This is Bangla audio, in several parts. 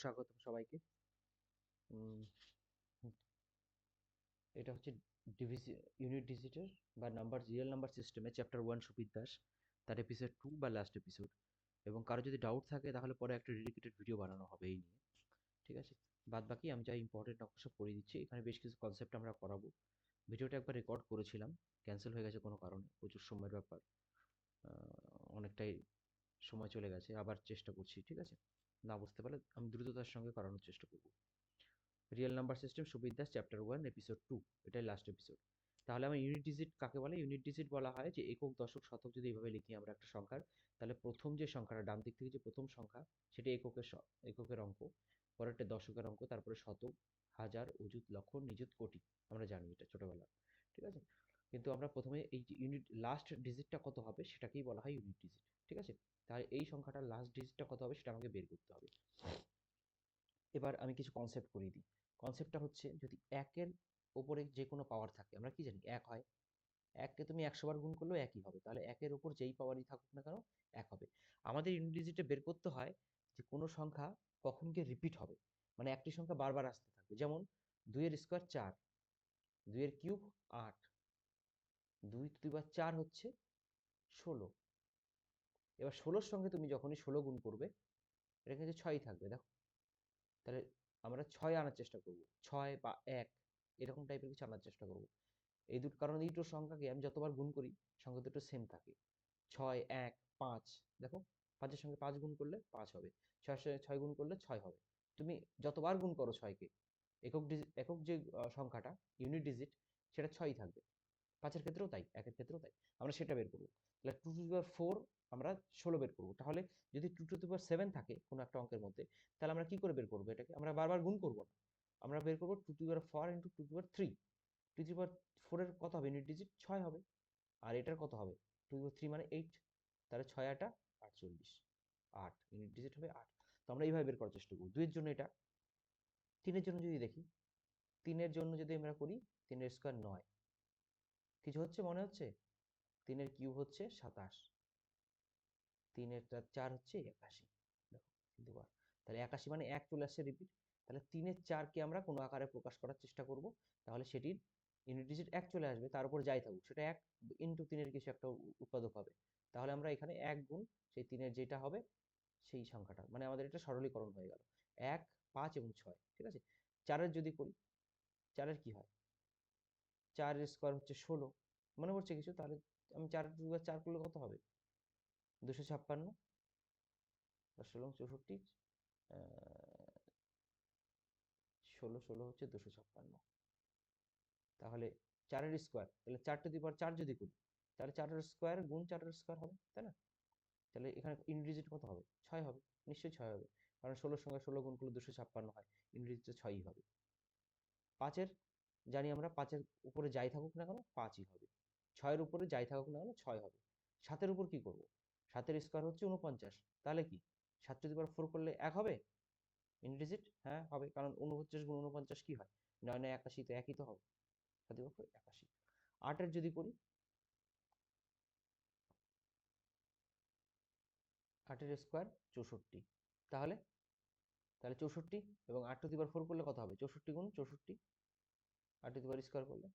সুস্বাগত সবাইকে। উম, এটা হচ্ছে ইউনিট ডিজিটের বা রিয়েল নাম্বার সিস্টেমে চ্যাপ্টার 1 সুপির দাস, তার এপিসোড 2 বা লাস্ট এপিসোড। এবং কারো যদি ডাউট থাকে তাহলে পরে একটা ডেডিকেটেড ভিডিও বানানো হবে এই নিয়ে। ঠিক আছে, বাদ বাকি আমি যা ইম্পর্টেন্ট অংশ সব পড়িয়ে দিচ্ছি। এখানে বেশ কিছু কনসেপ্ট আমরা করাবো। ভিডিওটা একবার রেকর্ড করেছিলাম, ক্যান্সেল হয়ে গেছে কোনো কারণে, প্রচুর সময়ের ব্যাপার। অনেকটাই সময় চলে গেছে, আবার চেষ্টা করছি। ঠিক আছে, না বুঝতে পারলে আমি দ্রুততার সঙ্গে করানোর চেষ্টা করব। Real number system Subir Das chapter 1 episode 2, এটাই লাস্ট এপিসোড। তাহলে আমার ইউনিট ডিজিট কাকে বলে? ইউনিট ডিজিট বলা হয় যে একক, দশক, শতক যদি এইভাবে লিখি আমরা একটা সংখ্যার, তাহলে প্রথম যে সংখ্যাটা ডান দিক থেকে যে প্রথম সংখ্যা সেটা এককের অঙ্ক, পরেরটা দশকের অঙ্ক, তারপরে শতক, হাজার, অযুত, লক্ষ, নিযুত, কোটি। আমরা জানি এটা ছোটবেলা। ঠিক আছে, কিন্তু আমরা প্রথমে এই যে ইউনিট লাস্ট ডিজিটটা কত হবে সেটাকেই বলা হয় ইউনিট ডিজিট। ঠিক আছে, তাহলে এই সংখ্যাটার লাস্ট ডিজিটটা কত হবে সেটা আমাকে বের করতে হবে। এবার আমি কিছু কনসেপ্ট করিয়ে দিই। কনসেপ্টটা হচ্ছে, যদি একের ওপরে যে কোনো পাওয়ার থাকে, আমরা কি জানি এক হয়। এককে তুমি 100 বার গুণ করলেও একই হবে, তাহলে একের উপর যেই পাওয়ারই থাকুক না কেন এক হবে। আমাদের ইউনিট ডিজিটে বের করতে হয় যে কোনো সংখ্যা কখন গিয়ে রিপিট হবে, মানে একটি সংখ্যা বারবার আসতে থাকবে। যেমন 2 এর স্কোয়ার 4, 2 এর কিউব 8, 2 টু দি পাওয়ার 4 হচ্ছে 16। এবার 16-র সঙ্গে তুমি যখনই 16 গুণ করবে, এটা কিন্তু 6 থাকবে। দেখো, তাহলে আমরা 6 আনার চেষ্টা করব, 6 বা 1 এরকম টাইপের কিছু আনার চেষ্টা করব। এই দুটো, কারণ এই দুটো সংখ্যাকে আমি যতবার গুণ করি সংখ্যা দুটো সেম থাকে। 6, 1, 5, দেখো 5-এর সঙ্গে 5 গুণ করলে 5 হবে, 6-এর সঙ্গে 6 গুণ করলে 6 হবে। তুমি যতবার গুণ করো 6-কে, একক যে সংখ্যাটা ইউনিট ডিজিট সেটা 6ই থাকবে। 5-এর ক্ষেত্রেও তাই, 1-এর ক্ষেত্রেও তাই। আমরা সেটা বের করব। তাহলে 2 টু দি পাওয়ার 4 আমরা 16 বের করব। তাহলে যদি 2 টু দি পাওয়ার 7 থাকে কোনো একটা অঙ্কের মধ্যে, তাহলে আমরা কি করে বের করব এটাকে? আমরা বারবার গুণ করব না, আমরা বের করব 2 to the power 4 into 2 to the power 3। 2 to the power 4 এর কত হবে? ইউনিট ডিজিট 6 হবে। আর এটার কত হবে? 2 টু দি পাওয়ার 3 মানে 8। তাহলে 6 8 48, 8 ইউনিট ডিজিট হবে 8। তো আমরা এইভাবে বের করার চেষ্টা করব। 2 এর জন্য এটা, 3 এর জন্য যদি দেখি, 3 এর জন্য যদি আমরা করি, 3 এর স্কয়ার 9। কিছু হচ্ছে মনে হচ্ছে? 3 এর কিউব হচ্ছে 27, 3 এর 4 হচ্ছে 81। দেখো, চিনতে পার? তাহলে 81 মানে 1 চলে আসছে রিপিট। তাহলে 3 এর 4-কে আমরা কোনো আকারে প্রকাশ করার চেষ্টা করব, তাহলে সেটির ইউনিট ডিজিট 1 চলে আসবে, তার উপর যাই থাকুক সেটা 1 ইনটু 3 এর কিছু একটা উৎপাদক হবে। তাহলে আমরা এখানে 1 গুণ সেই 3 এর যেটা হবে সেই সংখ্যাটা, মানে আমাদের এটা সরলীকরণ হয়ে গেল। 1, 5 এবং 6। ঠিক আছে, 4 এর যদি করি, 4 এর কি হয়? 4 এর স্কয়ার হচ্ছে 16। মনে পড়ছে কিছু? তাহলে আমি 4 টু দি পাওয়ার 4 করলে কত হবে? 256, 10 16 64, 16 16 হচ্ছে 256। তাহলে 4 এর স্কয়ার, তাহলে 4 টু দি পাওয়ার 4 যদি করি, তাহলে 4 এর স্কয়ার গুণ 4 এর স্কয়ার হবে, তাই না? তাহলে এখানে ইউনিট ডিজিট কত হবে? 6 হবে। নিশ্চয়ই 6 হবে, কারণ 16 এর সঙ্গে 16 গুণ করলে 256 হয়, ইউনিট ডিজিট 6ই হবে। 5 এর জানি আমরা, 5 এর উপরে যাই থাকুক না কেন 5ই হবে। 6 এর উপরে যাই থাকুক না কেন 6 হবে। 7 এর উপর কি করব? 7 এর স্কয়ার হচ্ছে 49, তাহলে কি 7 টু দি পাওয়ার 4 করলে 1 হবে? ইউনিট ডিজিট হ্যাঁ হবে, কারণ 49 গুণ 49 কি হয়? 9 9 81, তো একই তো হবে। 7 টু দি পাওয়ার 81। 8 এর যদি করি, 8 এর স্কয়ার 64। তাহলে তাহলে 64 এবং 8 টু দি পাওয়ার 4 করলে কত হবে? 64 গুণ 64, 8 টু দি পাওয়ার স্কয়ার করলে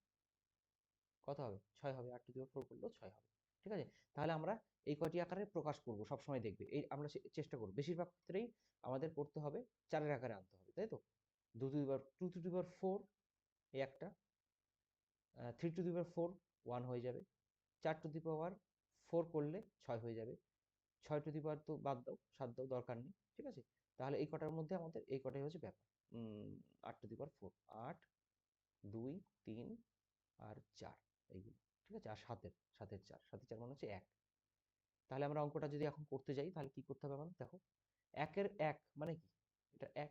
কত হবে? 6 হবে। 8 টু দি পাওয়ার 4 করলেও 6 হবে। ঠিক আছে, তাহলে আমরা এই কয়টি আকারে প্রকাশ করব সবসময়, দেখবে এই আমরা চেষ্টা করব বেশিরভাগ ক্ষেত্রেই আমাদের করতে হবে 4-এর আকারে আনতে হবে, তাই তো? 2 টু দি পাওয়ার 4 এই একটা, 3 টু দি পাওয়ার 4 1 হয়ে যাবে, 4 টু দি পাওয়ার 4 করলে 6 হয়ে যাবে, 6 টু দি পাওয়ার তো বাদ দাও, 7 দাও, দরকার নেই। ঠিক আছে, তাহলে এই কটার মধ্যে আমাদের এই কটাই হচ্ছে ব্যাপার। 8 টু দি পাওয়ার 4, 8, 2, 3 আর 4, এইগুলো। ঠিক আছে, আর 7-এর 4, 7-এর 4 মানে হচ্ছে 1। তাহলে আমরা অঙ্কটা যদি এখন করতে যাই, তাহলে কি করতে হবে? আমার দেখো, 1-এর 1 মানে কি? এটা 1।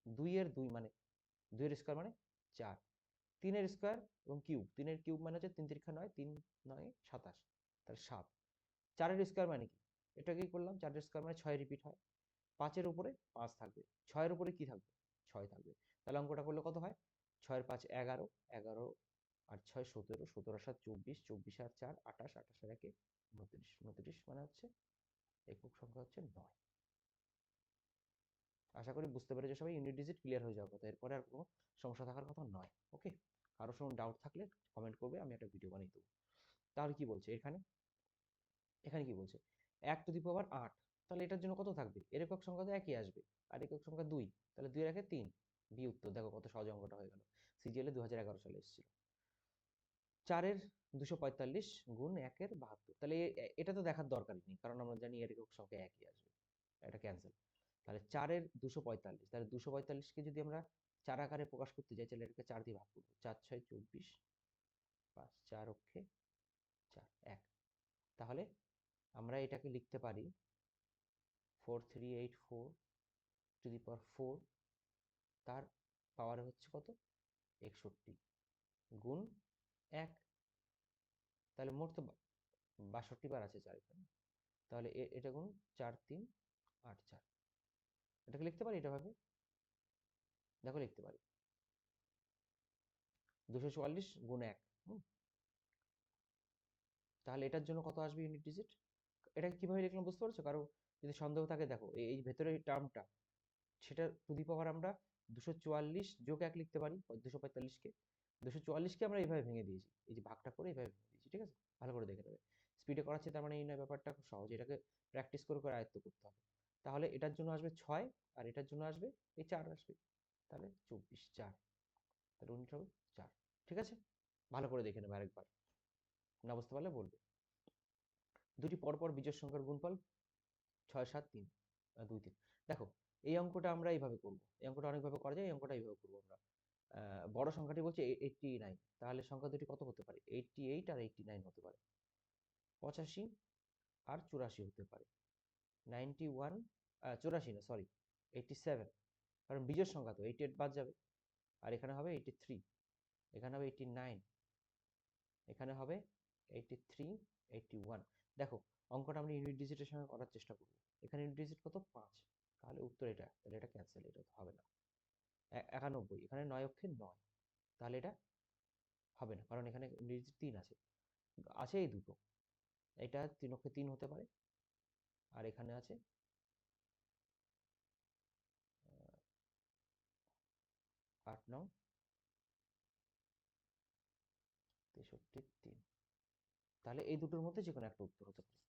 2-এর 2 মানে 2-এর স্কয়ার মানে 4। 3-এর স্কয়ার এবং কিউব, 3-এর কিউব মানে হচ্ছে 3 3 9, 3 9 27, তাহলে 7। 4-এর স্কয়ার মানে কি? এটা কি করলাম, 4-এর স্কয়ার মানে 6 রিপিট হয়। 5-এর উপরে 5 থাকবে, 6-এর উপরে কি থাকবে? 6 থাকবে। তাহলে অঙ্কটা করলে কত হয়? 6 এর 5 11, 11 আর 6 17, 17 আর 7 24, 24 আর 4 28, 28 আর 1 29, 29 মানে হচ্ছে একক সংখ্যা হচ্ছে 9। আশা করি বুঝতে পেরেছো সবাই, ইউনিট ডিজিট ক্লিয়ার হয়ে যাওয়ার কথা, এরপরে আর কোনো সমস্যা থাকার কথা নয়। ওকে, কারোর সঙ্গে ডাউট থাকলে কমেন্ট করবে, আমি একটা ভিডিও বানিয়ে দেবো। তাহলে কি বলছে এখানে, এখানে কি বলছে 1⁸8, তাহলে এটার জন্য কত থাকবে, এর একক সংখ্যা তো একই আসবে, আর একক সংখ্যা 2, তাহলে 2 এর একে 3, বি উত্তর। দেখো কত সহজ অঙ্কটা হয়ে গেল, সিজিএল এ 2011 সালে এসেছিল। 4-এর 245 গুণ 1-এর 72, তাহলে এটা তো দেখার দরকারই নেই, কারণ আমরা জানি এর একক সংখ্যা একই আসবে, এটা ক্যান্সেল। তাহলে 4-এর 245, তাহলে 245কে যদি আমরা 4 আকারে প্রকাশ করতে চাই, তাহলে এটাকে 4 দিয়ে ভাগ করবো, 4 6 24, 5 4 অক্ষে 4 1, তাহলে আমরা এটাকে লিখতে পারি 4384 টু দি পাওয়ার 4, তার পাওয়ারে হচ্ছে কত 61 গুণ 1, তাহলে মোট তো 62 বার আছে 4 এখানে, তাহলে এটা গুণ 4 3 8 4, এটাকে লিখতে পারি এটা ভাবে, দেখো লিখতে পারি 244 গুণ 1। তাহলে এটার জন্য কত আসবে ইউনিট ডিজিট, এটাকে কিভাবে লিখলাম বুঝতে পারছো? কারো যদি সন্দেহ থাকে, দেখো এই ভেতরে টার্মটা, সেটা টু দি পাওয়ার আমরা 244 যোগ 1 লিখতে পারি, 245কে 244কে আমরা এইভাবে ভেঙে দিয়েছি, এই যে ভাগটা করে এইভাবে ভেঙে দিয়েছি, ঠিক আছে? ভালো করে দেখে নেবে, স্পিডে করাচ্ছি তার মানে এই নয়, ব্যাপারটা খুব সহজ, এটাকে প্র্যাকটিস করে করে আয়ত্ত করতে হবে। তাহলে এটার জন্য আসবে 6, আর এটার জন্য আসবে এই 4 আসবে, তাহলে 24 4, তাহলে উনিট হবে 4, ঠিক আছে? ভালো করে দেখে নেবে আরেকবার, না বুঝতে পারলে বলবে। দুটি পরপর বিজোড় সংখ্যার গুণফল 6 7 3 2 3, দেখো এই অঙ্কটা আমরা এইভাবে করব, এই অঙ্কটা অনেকভাবে করা যায়, এই অঙ্কটা এইভাবে করবো আমরা। বড় সংখ্যাটি বলছে 89, তাহলে সংখ্যা দুটি কত হতে পারে, 88 আর 89 হতে পারে, 85 আর 84 হতে পারে, 91 84 না সরি 87, কারণ বিজোড় সংখ্যা তো 88 বাদ যাবে, আর এখানে হবে 83, এখানে হবে 89, এখানে হবে 83 81। দেখো অঙ্কটা আমরা ইউনিট ডিজিটের সঙ্গে করার চেষ্টা করব, এখানে ইউনিট ডিজিট কত 5, তাহলে উত্তর এটা, তাহলে এটা ক্যান্সেল, এটা তো হবে না। 91, এখানে 9 অক্ষে 9, তাহলে এটা হবে না, কারণ এখানে ইউনিট ডিজিট 3 আছে, আছে এই দুটো, এটা 3 অক্ষে 3 হতে পারে, আর এখানে আছে 8 9 63 3, তাহলে এই দুটোর মধ্যে যে কোনো একটা উত্তর হতে পারে।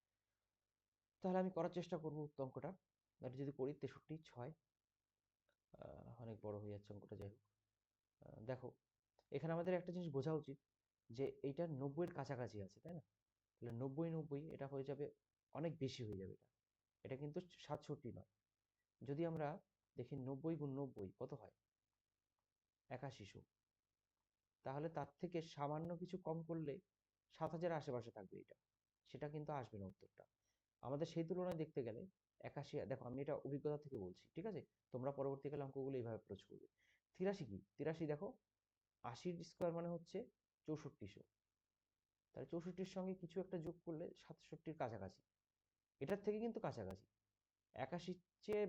তাহলে আমি করার চেষ্টা করবো অঙ্কটা, এটা যদি করি 63 6, অনেক বড় হয়ে যাচ্ছে অঙ্কটা, যাই হোক। দেখো এখানে আমাদের একটা জিনিস বোঝা উচিত, যে এইটা 90-এর কাছাকাছি আছে, তাই না? তাহলে 90 90 এটা হয়ে যাবে অনেক বেশি হয়ে যাবে, এটা এটা কিন্তু 67 নয়। যদি আমরা দেখি 90 গুণ 90 কত হয় 8100, তাহলে তার থেকে সামান্য কিছু কম করলে 7000 আশেপাশে থাকবে এটা, সেটা কিন্তু আসবে না উত্তরটা। আমাদের সেই তুলনায় দেখতে গেলে 81, দেখো আমি এটা অভিজ্ঞতা থেকে বলছি, ঠিক আছে? তোমরা পরবর্তীকালে অঙ্কগুলো এইভাবে অ্যাপ্রোচ করবে। 83 কি 83, দেখো 80 স্কোয়ার মানে হচ্ছে 6400, তাহলে 64-র সঙ্গে কিছু একটা যোগ করলে 67-র কাছাকাছি, এটার থেকে কিন্তু কাছাকাছি। 81-র চেয়ে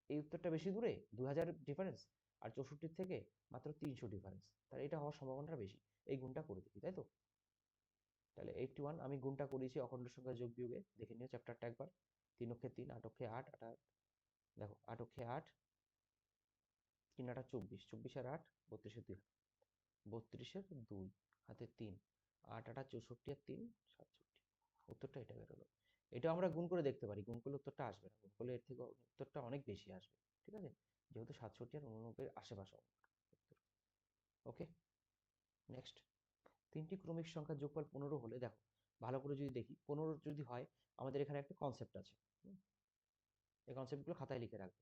এই উত্তরটা বেশি দূরে, 2000 ডিফারেন্স, আর 64-র থেকে মাত্র 300 ডিফারেন্স, তাহলে এটা হওয়ার সম্ভাবনাটা বেশি। এই গুণটা করে দেখি, তাই তো? তাহলে 81 আমি গুণটা করেছি অখণ্ড সংখ্যা যোগ বিয়োগে, দেখে নিও চ্যাপ্টারটা একবার। 3 অক্ষে 3, 8 অক্ষে 8, 8 দেখো 8 অক্ষে 8, 3 8 24, 24 আর 8 32-এর 2, 32-এর 2 হাতে 3, 8 8 64 আর 3 67, উত্তরটা এটা বেরোলো। এটা আমরা গুণ করে দেখতে পারি, গুণ করলে উত্তরটা আসবে না, গুণ করলে এর থেকে উত্তরটা অনেক বেশি আসবে, ঠিক আছে? যেহেতু 67 আর 89-এর আশেপাশে উত্তর। ওকে, নেক্সট। তিনটি ক্রমিক সংখ্যার যোগফল 15 হলে, দেখো ভালো করে যদি দেখি 15 যদি হয়, আমাদের এখানে একটা কনসেপ্ট আছে, এই কনসেপ্টগুলো খাতায় লিখে রাখবে,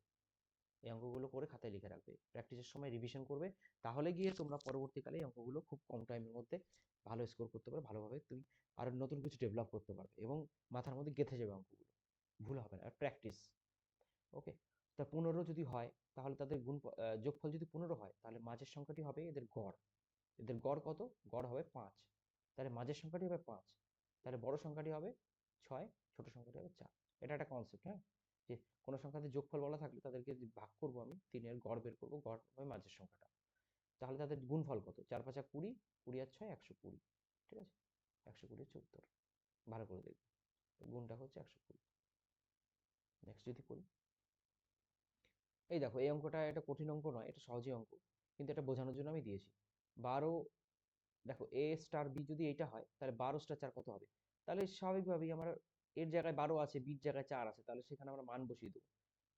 এই অঙ্কগুলো করে খাতায় লিখে রাখবে, প্র্যাকটিসের সময় রিভিশন করবে, তাহলে গিয়ে তোমরা পরবর্তীকালে এই অঙ্কগুলো খুব কম টাইমের মধ্যে ভালো স্কোর করতে পারবে, ভালোভাবে তুমি আরো নতুন কিছু ডেভেলপ করতে পারবে, এবং মাথার মধ্যে গেঁথে যাবে অঙ্কগুলো, ভুল হবে না, আর প্র্যাকটিস। ওকে, তা 15 যদি হয়, তাহলে তাদের যোগফল যদি 15 হয়, তাহলে মাঝের সংখ্যাটি হবে এদের গড়, এদের গড় কত, গড় হবে 5, তাহলে মাঝের সংখ্যাটি হবে 5, তাহলে বড় সংখ্যাটি হবে 6, ছোট সংখ্যাটি হবে 4। এটা একটা কনসেপ্ট, হ্যাঁ, যে কোনো সংখ্যাতে যোগফল বলা থাকলে তাদেরকে যদি ভাগ করবো আমি, 3-এর গড় বের করবো, গড় হবে মাঝের সংখ্যাটা, তাহলে তাদের গুণফল কত, 4 5 20, 20 আর 6 120, ঠিক আছে? 120 হচ্ছে উত্তর, ভালো করে দেখবে, গুণটা হচ্ছে 120। নেক্সট যদি করি, এই দেখো এই অঙ্কটা, এটা কঠিন অঙ্ক নয়, এটা সহজই অঙ্ক, কিন্তু এটা বোঝানোর জন্য আমি দিয়েছি। 12, দেখো এ স্টার বি যদি এইটা হয় তাহলে 12 স্টার 4 কত হবে? তাহলে স্বাভাবিকভাবেই আমার এর জায়গায় 12 আছে, বির জায়গায় 4 আছে, তাহলে সেখানে আমরা মান বসিয়ে দেবো।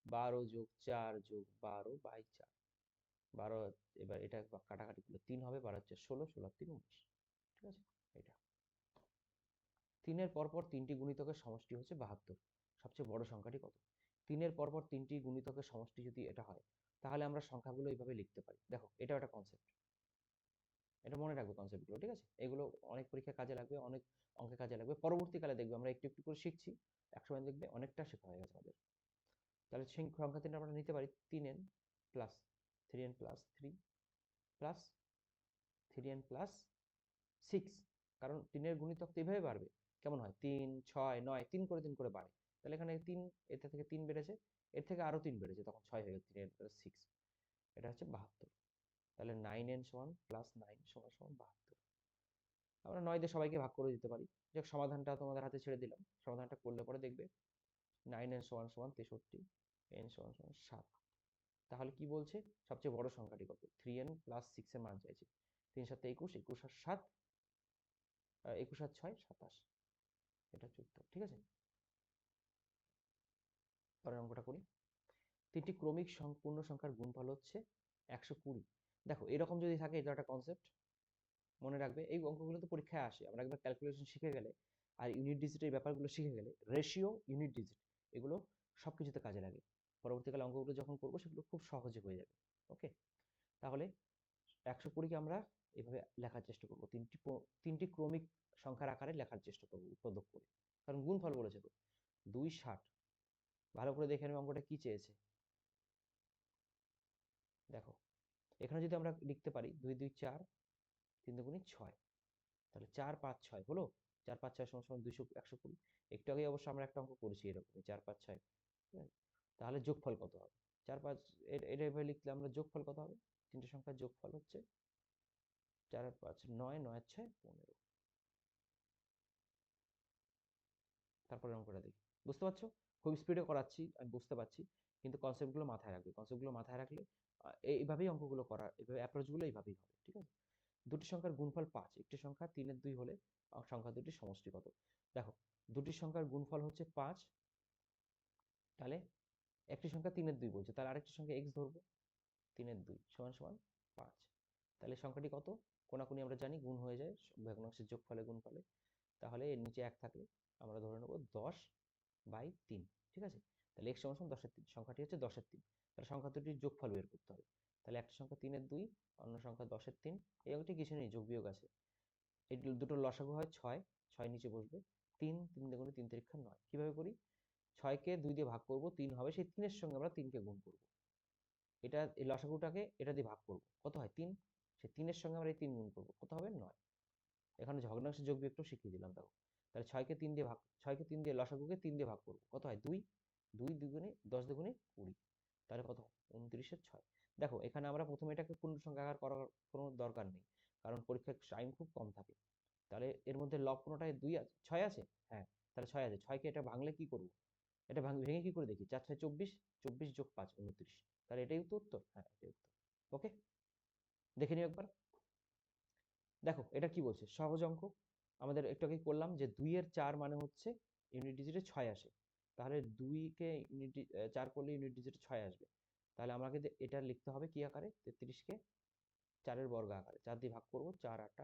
12 যোগ 4 যোগ 12 বাই 4। 12, এবার এটা কাটাকাটি করলে 3 হবে, 12 হচ্ছে 16, 16 আর 3 19। ঠিক আছে, এটা 3-এর পরপর 3টি গুণিতকের সমষ্টি হচ্ছে 72। সবচেয়ে বড় সংখ্যাটি কত? 3-এর পরপর 3টি গুণিতকের সমষ্টি যদি এটা হয়, তাহলে আমরা সংখ্যাগুলো এইভাবে লিখতে পারি। দেখো এটাও একটা কনসেপ্ট, এটা মনে রাখবে কনসেপ্টগুলো, ঠিক আছে? এগুলো অনেক পরীক্ষায় কাজে লাগবে, অনেক অঙ্কে কাজে লাগবে। পরবর্তীকালে দেখবে আমরা একটু একটু করে শিখছি, একসময় দেখবে অনেকটা শেখা হয়ে গেছে আমাদের। তাহলে সেই সংখ্যা তিনটা আমরা নিতে পারি 3n plus 3n plus 3 plus 3n plus 6। কারণ 3-এর গুণিতক তো এইভাবে বাড়বে। কেমন হয়? 3, 6, 9, 3 করে 3 করে বাড়ে। তাহলে এখানে 3, এটা থেকে 3 বেড়েছে, এর থেকে আরো 3 বেড়েছে, তখন 6 হয়ে গেল, 3n প্লাস 6। এটা হচ্ছে 72। তাহলে 9n সমান প্লাস 9 সমান সমান 72। আমরা 9 দিয়ে সবাইকে ভাগ করে দিতে পারি। যাক, সমাধানটা তোমাদের হাতে ছেড়ে দিলাম। সমাধানটা করলে পরে দেখবে 9n সমান সমান 63, n সমান সমান 7। তাহলে কি বলছে? সবচেয়ে বড় সংখ্যাটি কত? 3n প্লাস 6 এর মান চাইছে। 3 7 21, 21 আর 7, 21 আর 6 27। এটা হচ্ছে উত্তর, ঠিক আছে? পরের অঙ্কটা করি। 3টি ক্রমিক পূর্ণ সংখ্যার গুণফল হচ্ছে 120। দেখো এরকম যদি থাকে, এটা একটা কনসেপ্ট মনে রাখবে। এই অঙ্কগুলো তো পরীক্ষায় আসে, আমরা একবার ক্যালকুলেশন শিখে গেলে আর ইউনিট ডিজিটের ব্যাপারগুলো শিখে গেলে, রেশিও, ইউনিট ডিজিট, এগুলো সবকিছুতে কাজে লাগে। পরবর্তীকালে অঙ্কগুলো যখন করবো সেগুলো খুব সহজে হয়ে যাবে। ওকে, তাহলে 120কে আমরা এভাবে লেখার চেষ্টা করবো, তিনটি ক্রমিক সংখ্যার আকারে লেখার চেষ্টা করবো উৎপাদক করে, কারণ গুণফল বলেছে তো। 2 60। ভালো করে দেখে নেবে অঙ্কটা কি চেয়েছে। দেখো এখানে যদি আমরা লিখতে পারি 2 2 4, 3 দুগুণে 6, তাহলে 4 5 6 হলো। 4 5 6 সমান সমান 200, 120। একটু আগে অবশ্য আমরা একটা অঙ্ক করেছি এরকমই, 4 5 6। তাহলে যোগফল কত হবে? 4 5, এটা এভাবে লিখলে আমরা যোগফল কত হবে? তিনটে সংখ্যার যোগফল হচ্ছে 4 আর 5 9, 9 আর 6 15। তারপরে অঙ্কটা দেখি। বুঝতে পারছো? খুব স্পিডে করাচ্ছি, আমি বুঝতে পারছি, কিন্তু কনসেপ্টগুলো মাথায় রাখবে। কনসেপ্টগুলো মাথায় রাখলে এইভাবেই অঙ্কগুলো করা, এইভাবে অ্যাপ্রোচগুলো এইভাবেই হবে, ঠিক আছে? দুটি সংখ্যার গুণফল 5, একটি সংখ্যা 3-এর 2 হলে সংখ্যা দুটির সমষ্টি কত? দেখো দুটি সংখ্যার গুণফল হচ্ছে 5, তাহলে একটি সংখ্যা 3-এর 2 বলছে, তাহলে আরেকটি সংখ্যা x ধরবো, 3-এর 2 সমান সমান 5। তাহলে সংখ্যাটি কত? কোনাকুনি আমরা জানি গুণ হয়ে যায় ভগ্নাংশের যোগফলে গুণফলে। তাহলে এর নিচে 1 থাকলে আমরা ধরে নেব 10/3, ঠিক আছে? তাহলে x সমান সমান 10/3, সংখ্যাটি হচ্ছে 10/3। তাহলে সংখ্যা দুটির যোগফল বের করতে হবে। তাহলে একটা সংখ্যা 3-এর 2, অন্য সংখ্যা 10/3। এই অঙ্কটি কিছু নেই, যোগ বিয়োগ আছে। এই দুটোর লসাগু হয় 6, 6 নিচে বসবে। 3, 3 দুগুণে 3 তিরিক্ষা 9। কিভাবে করি? 6কে 2 দিয়ে ভাগ করব, 3 হবে, সেই 3-এর সঙ্গে আমরা 3কে গুণ করব। এটা এই লসাগুটাকে এটা দিয়ে ভাগ করব, কত হয়? 3। সেই 3-এর সঙ্গে আমরা এই 3 গুণ করব, কত হবে? 9। এখানে ভগ্নাংশের যোগ বিয়োগটাও শিখিয়ে দিলাম, দেখো। তাহলে 6কে 3 দিয়ে লসাগুকে 3 দিয়ে ভাগ করব, কত হয়? 2। 2 দুগুণে 10 দুগুণে 20। তাহলে কত হয়? 29-এর 6। দেখো এখানে আমরা প্রথমে এটাকে পূর্ণ সংখ্যা আকার করার কোনো দরকার নেই, কারণ পরীক্ষার টাইম খুব কম থাকে। তাহলে এর মধ্যে লব কোনোটায় 2 আছে, 6 আছে? হ্যাঁ, তাহলে 6 আছে। 6কে এটা ভাঙলে কি করব? এটা ভেঙে কি করে দেখি? 4 6 24, 24 যোগ 5 29। তাহলে এটাই তো উত্তর। হ্যাঁ, এটাই উত্তর। ওকে, দেখে নিও একবার। দেখো এটা কি বলছে? সহজ অঙ্ক। আমাদের একটু আগে করলাম যে 2 এর 4 মানে হচ্ছে ইউনিট ডিজিটে 6 আসে। তাহলে 2 কে 4 করলে ইউনিট ডিজিটে 6 আসবে। তাহলে আমাকে এটা লিখতে হবে কি আকারে? 33 কে 4 এর বর্গ আকারে। 4 দিয়ে ভাগ করব, 4 8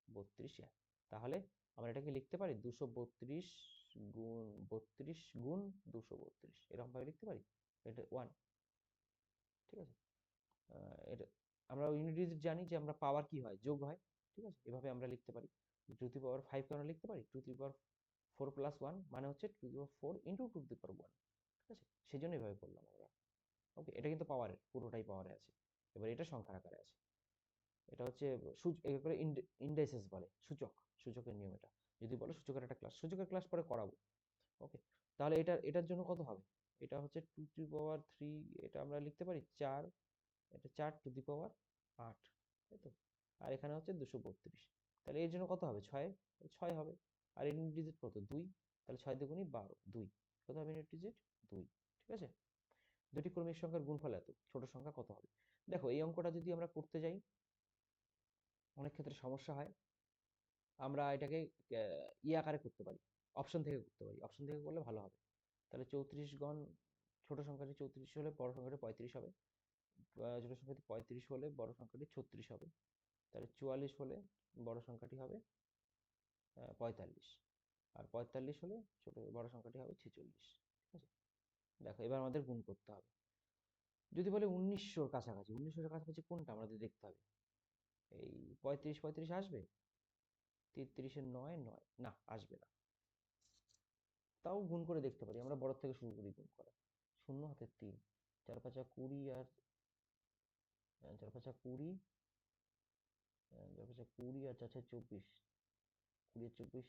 32। তাহলে আমরা এটাকে লিখতে পারি 232 গুণ 32 গুণ 232, এরকম ভাবে লিখতে পারি। এটা 1, ঠিক আছে? এটা আমরা ইউনিট ডিজিট জানি যে আমরা পাওয়ার কি হয়? যোগ হয়, ঠিক আছে? এভাবে আমরা লিখতে পারি। 2 কে আমরা লিখতে পারি 2 প্লাস 1 মানে হচ্ছে 2 ইন্টু 2 ঠিক আছে? সেজন্য এভাবে করলাম আমরা। ওকে, এটা কিন্তু পাওয়ারের, পুরোটাই পাওয়ারে আছে। এবার এটা সংখ্যার আকারে আছে। এটা হচ্ছে এগুলো ইন্ডাইসেস বলে, সূচক, সূচকের নিয়ম এটা। যদি বলো সূচকের একটা ক্লাস, সূচকের ক্লাস পরে করাবো। ওকে, তাহলে এটার জন্য কত হবে? এটা হচ্ছে 2 টু দি পাওয়ার 3, এটা আমরা লিখতে পারি 4, এটা 4 টু দি পাওয়ার 8, তাই তো? আর এখানে হচ্ছে 232। তাহলে এর জন্য কত হবে? 6, 6 হবে। আর ইউনিট ডিজিট কত? 2। তাহলে 6 দুগুণে 12, 2। কত হবে ইউনিট ডিজিট? 2, ঠিক আছে? দুটি ক্রমিক সংখ্যার গুণফল এত, ছোট সংখ্যা কত হবে? দেখো এই অঙ্কটা যদি আমরা করতে যাই অনেক ক্ষেত্রে সমস্যা হয়। আমরা এটাকে আকারে করতে পারি, অপশন থেকে করতে পারি, অপশন থেকে করলে ভালো হবে। তাহলে 34 গণ, ছোট সংখ্যাটি 34 হলে বড় সংখ্যাটি 35 হবে, ছোট সংখ্যাটি 35 হলে বড় সংখ্যাটি 36 হবে, তাহলে 44 হলে বড় সংখ্যাটি হবে 45, আর 45 হলে বড় সংখ্যাটি হবে 46। ঠিক আছে, দেখো এবার আমাদের গুণ করতে হবে। যদি বলে 1900 কাছাকাছি, 1900 কাছাকাছি কোনটা আমাদের দেখতে হবে। এই 35 আসবে, 33 9 9 না আসবে না, তাও গুণ করে দেখতে পারি। আমরা বড় থেকে শুরু করি গুণ করা। 0 হাতে 3, 4 5 20, আর 4 5 20, 4 5 20 আর 4 24, 20 আর 24,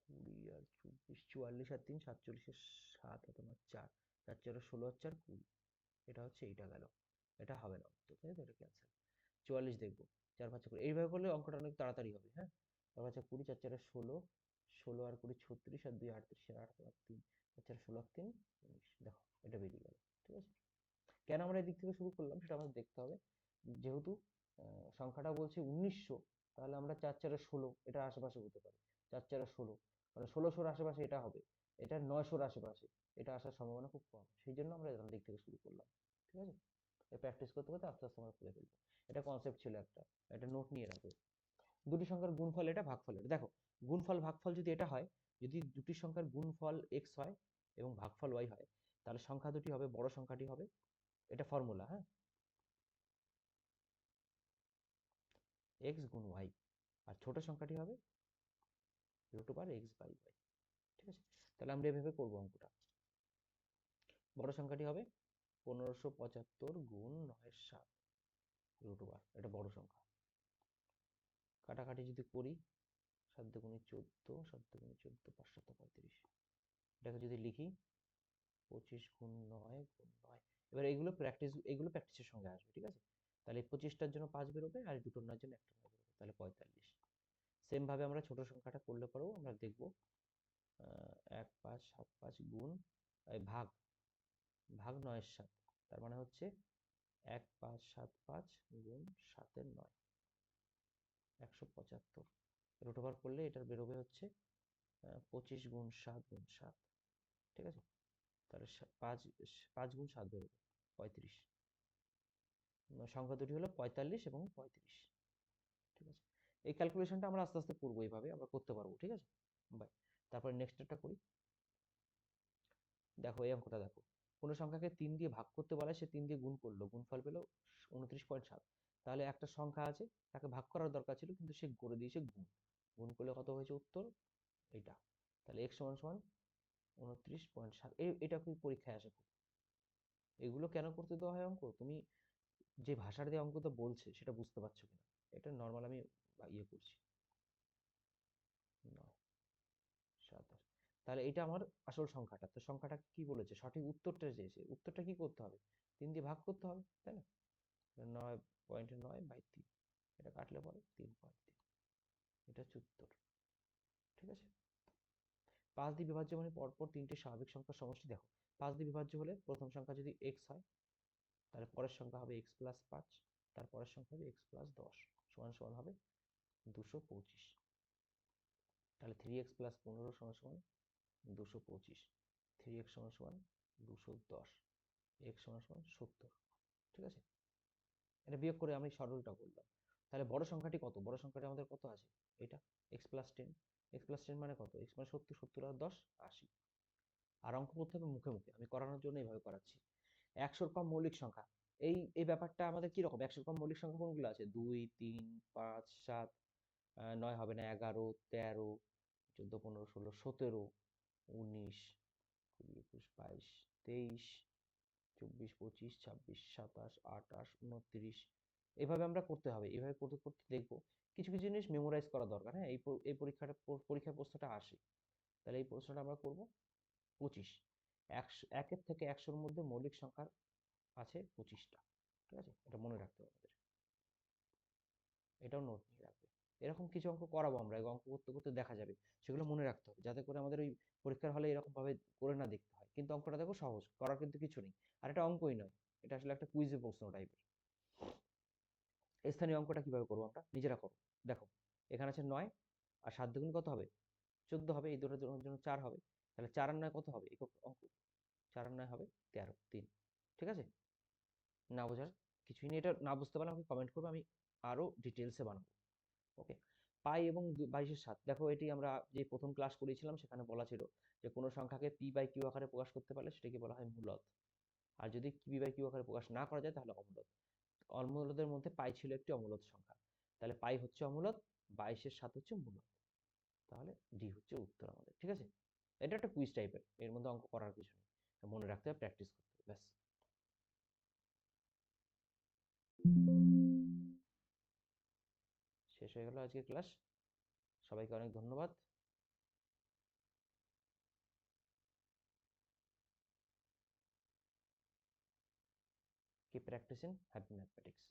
20 আর 24, 44 আর 3 47, 7 আর তোমার 4, 4 4 16 আর 4 20, এটা হচ্ছে এইটা গেল, এটা হবে না তো, তাই তো, এটা ক্যান্সেল। 44 দেখবো, 4 5 20, এইভাবে করলে অঙ্কটা অনেক তাড়াতাড়ি হবে। হ্যাঁ, 4 5 20, 4 4 16, 16 আর 20 36, আর 2 38, আর 8 আর 3, 4 4 16 আর 3 19, দেখো এটা বেরিয়ে গেল। ঠিক আছে, কেন আমরা এদিক থেকে শুরু করলাম সেটা আমাদের দেখতে হবে। যেহেতু সংখ্যাটা বলছে 1900, তাহলে আমরা 4 4 16 এটার আশেপাশে হতে পারে। 4 4 16 মানে 1600 আশেপাশে এটা হবে, এটা 900 আশেপাশে, এটা আসার সম্ভাবনা খুব কম। সেই জন্য আমরা এখান দিক থেকে শুরু করলাম। ঠিক আছে, প্র্যাকটিস করতে করতে আস্তে আস্তে আমরা করে ফেলবো। এটা কনসেপ্ট ছিল একটা, একটা নোট নিয়ে রাখো। দুটি সংখ্যার গুণফল এটা, ভাগফল এটা। দেখো গুণফল ভাগফল যদি এটা হয়, যদি দুটি সংখ্যার গুণফল x হয় এবং ভাগফল y হয়, তাহলে সংখ্যা দুটি হবে, বড় সংখ্যাটি হবে, এটা ফর্মুলা। হ্যাঁ, x গুণ y, আর ছোট সংখ্যাটি হবে √x/y। ঠিক আছে, তাহলে আমরা এভাবে করবো অঙ্কটা। বড় সংখ্যাটি হবে 1575 গুণ 9/7 √, এটা বড় সংখ্যা। কাটাকাটি যদি করি, 7 দুগুণে 14, 7 দুগুণে 14, 535। এটাকে যদি লিখি 25 গুণ 9 গুণ 9, এবার এগুলো প্র্যাকটিসের সঙ্গে আসবে। ঠিক আছে, তাহলে 25টার জন্য 5 বেরোবে, আর দুটোর নয় জন্য একটা 9 বেরোবে, তাহলে 45। সেম ভাবে আমরা ছোট সংখ্যাটা করলে পরেও আমরা দেখব 1 5 7 5 গুণ ভাগ, 9/7, তার মানে হচ্ছে 1 5 7 5 গুণ 7 এর 9, 175। √, করলে এটার বেরোবে হচ্ছে 25 গুণ 7 গুণ 7। ঠিক আছে, তাহলে 5 গুণ 7 বেরোবে 35। সংখ্যা দুটি হলো 45 এবং 35। ঠিক আছে, এই ক্যালকুলেশনটা আমরা আস্তে আস্তে করবো, এইভাবে আমরা করতে পারবো। ঠিক আছে, বাই। তারপরে নেক্সটটা করি। দেখো এই অঙ্কটা দেখো, কোনো সংখ্যাকে 3 দিয়ে ভাগ করতে বলা, সে 3 দিয়ে গুণ করলো, গুণফল পেলো 29.7। তাহলে একটা সংখ্যা আছে, তাকে ভাগ করার দরকার ছিল, কিন্তু সে করে দিয়েছে গুণ। গুণ করলে কত হয়েছে উত্তর এইটা। তাহলে x সমান সমান 29.7। এটা খুব পরীক্ষায় আসে খুব। এগুলো কেন করতে দেওয়া হয় অঙ্ক, তুমি যে ভাষার দিয়ে অঙ্কটা বলছে সেটা বুঝতে পারছো কিনা। এটা নর্মাল আমি করছি 9 27। তাহলে এটা আমার আসল সংখ্যাটা। তো সংখ্যাটা কি বলেছে, সঠিক উত্তরটা চেয়েছে, উত্তরটা কি করতে হবে, 3 দিয়ে ভাগ করতে হবে, তাই না। 9.9/3, এটা কাটলে পরে 3.3, এটা হচ্ছে উত্তর। ঠিক আছে, 5 দিয়ে বিভাজ্য মানে পরপর 3টে স্বাভাবিক সংখ্যার সমষ্টি। দেখো 5 দিয়ে বিভাজ্য হলে প্রথম সংখ্যা যদি x হয়, তাহলে পরের সংখ্যা হবে x + 5, তারপরের সংখ্যা হবে x + 10, সমান সমান হবে 225। তাহলে 3x + 15 সমান সমান 225, 3x সমান সমান 210, x সমান সমান 70। ঠিক আছে, এটা বিয়োগ করে আমি সরলটা করলাম। তাহলে বড় সংখ্যাটি কত, বড় সংখ্যাটি আমাদের কত আছে, এটা x + 10, x + 10 মানে কত, x মানে 70, 70 আর 10 80। আর অঙ্ক করতে হবে মুখে মুখে, আমি করানোর জন্য এইভাবে করাচ্ছি। 100-র কম মৌলিক সংখ্যা, এই ব্যাপারটা আমাদের কি রকম, 100-র কম মৌলিক সংখ্যা কোনগুলো আছে, 2 3 5 7, 9 হবে না, 11 13 14 15 16 17 19 20 21 22 23 24 25 26 27 28 29। এভাবে আমরা করতে হবে, এভাবে করতে করতে দেখবো কিছু কিছু জিনিস মেমোরাইজ করা দরকার। হ্যাঁ, এই পরীক্ষার প্রশ্নটা আসে, তাহলে এই প্রশ্নটা আমরা করব। 25, 1 থেকে 100-র মধ্যে মৌলিক সংখ্যার আছে 25টা। ঠিক আছে, এটা মনে রাখতে হবে আমাদের, এটাও নোট নিয়ে রাখবে। এরকম কিছু অঙ্ক করাবো আমরা, এই অঙ্ক করতে করতে দেখা যাবে। সেগুলো মনে রাখতে হবে যাতে করে আমাদের ওই পরীক্ষার হলে এরকম ভাবে করে না দেখতে হয়। কিন্তু অঙ্কটা দেখো সহজ, করার কিন্তু কিছু নেই। আর এটা অঙ্কই নয়, এটা আসলে একটা কুইজের প্রশ্ন টাইপের। স্থানীয় অঙ্কটা কিভাবে করবো আমরা, নিজেরা করো। দেখো, এখানে আছে 9, আর 7 দুগুণ কত হবে? 14 হবে, এই দুটোর জন্য 4 হবে। তাহলে 4 আর 9 কত হবে? একক অঙ্ক। 4 আর 9 হবে 13, 3। ঠিক আছে? না বোঝার কিছুই নেই। এটা না বুঝতে পারলে আমাকে কমেন্ট করবে, আমি আরো ডিটেলসে বানাবো। ওকে। পাই এবং 22-এর 7, দেখো এটি আমরা যে প্রথম ক্লাস করেছিলাম সেখানে বলা ছিল যে কোনো সংখ্যাকে পি বাই কিউ আকারে প্রকাশ করতে পারলে সেটাকে বলা হয় মূলদ। আর যদি পি বাই কিউ আকারে প্রকাশ না করা যায় তাহলে অমূলদ। অমূলদের মধ্যে পাই ছিল একটি অমূলদ সংখ্যা। তাহলে পাই হচ্ছে অমূলদ, 22-এর 7 হচ্ছে মূলদ। তাহলে ডি হচ্ছে উত্তর আমাদের। ঠিক আছে? এটা একটা কুইজ টাইপের, এর মধ্যে অঙ্ক করার কিছু নেই। মনে রাখতে হবে, প্র্যাকটিস করতে হবে, ব্যাস। শেষ হয়ে গেল আজকের ক্লাস। সবাইকে অনেক ধন্যবাদ। Keep practicing. Happy mathematics.